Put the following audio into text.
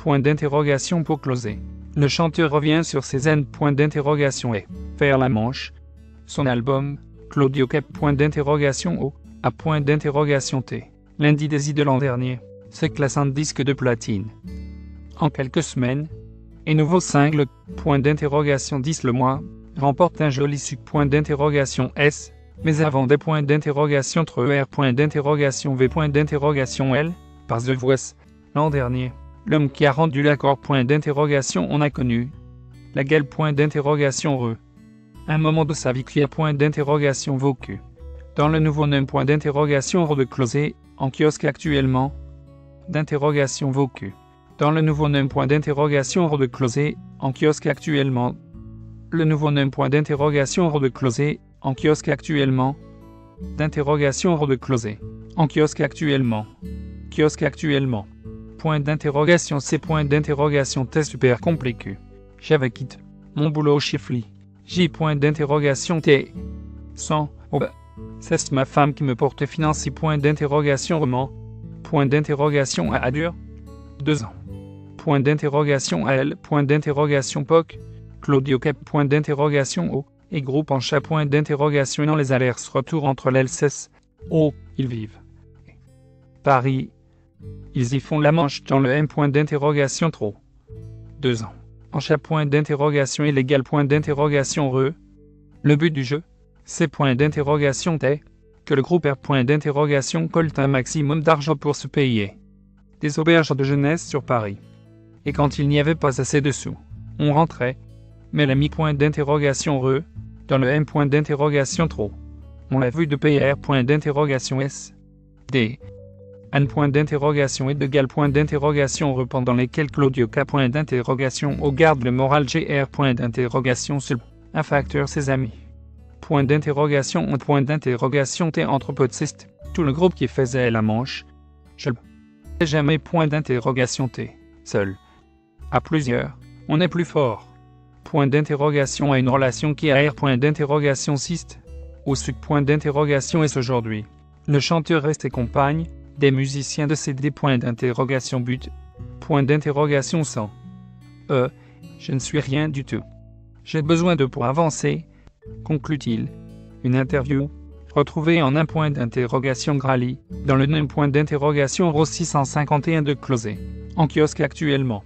Point d'interrogation pour closer. Le chanteur revient sur ses N. Point d'interrogation et faire la manche. Son album, Claudio Cap. Point d'interrogation O. A. Point d'interrogation T. Lundi des de l'an dernier, se classe en disque de platine. En quelques semaines, et nouveau single, point d'interrogation 10 le mois, remporte un joli succès. Point d'interrogation S. Mais avant des points d'interrogation R. Point d'interrogation V. Point d'interrogation L. Par The Voice, l'an dernier. L'homme qui a rendu l'accord. Point d'interrogation on a connu. La gueule. Point d'interrogation re. Un moment de sa vie qui a. Point d'interrogation vécu. Dans le nouveau nom. Point d'interrogation re de closé, en kiosque actuellement. D'interrogation vécu. Dans le nouveau nom. Point d'interrogation re de closé, en kiosque actuellement. Le nouveau nom. Point d'interrogation re de closé, en kiosque actuellement. D'interrogation re de closé, en kiosque actuellement. Kiosque actuellement. Point d'interrogation C. Point d'interrogation T. Super compliqué. J'avais quitté mon boulot chiffli. J. Point d'interrogation T. Sans. Oh bah. C'est ma femme qui me porte financier. Point d'interrogation roman. Point d'interrogation à dur. 2 ans. Point d'interrogation à elle. Point d'interrogation POC. Claudio Cap. Point d'interrogation O. Et groupe en chat. Point d'interrogation dans les allers-retours entre l'Alsace. Oh, ils vivent. Paris. Ils y font la manche dans le M. Point d'interrogation trop. 2 ans. En chat. Point d'interrogation illégal. Point d'interrogation re. Le but du jeu, c'est point d'interrogation T. Que le groupe R. Point d'interrogation colte un maximum d'argent pour se payer des auberges de jeunesse sur Paris. Et quand il n'y avait pas assez de sous, on rentrait. Mais l'ami. Point d'interrogation re. Dans le M. Point d'interrogation trop. On l'a vu de payer R. Point d'interrogation S. D. Un point d'interrogation et de gal. Point d'interrogation re. Pendant lesquels Claudio K. Point d'interrogation au garde le moral GR. Point d'interrogation seul. Un facteur ses amis. Point d'interrogation on. Point d'interrogation T. Entre potes. Tout le groupe qui faisait la manche. Je le jamais. Point d'interrogation T. Seul. À plusieurs, on est plus fort. Point d'interrogation à une relation qui a R. Point d'interrogation cyste. Au sud. Point d'interrogation est aujourd'hui. Le chanteur reste et compagne des musiciens de CD. Point d'interrogation but. Point d'interrogation sans. Je ne suis rien du tout. J'ai besoin de pour avancer. Conclut-il. Une interview. Retrouvée en un point d'interrogation Grali, dans le nom. Point d'interrogation Ro 651 de closé. En kiosque actuellement.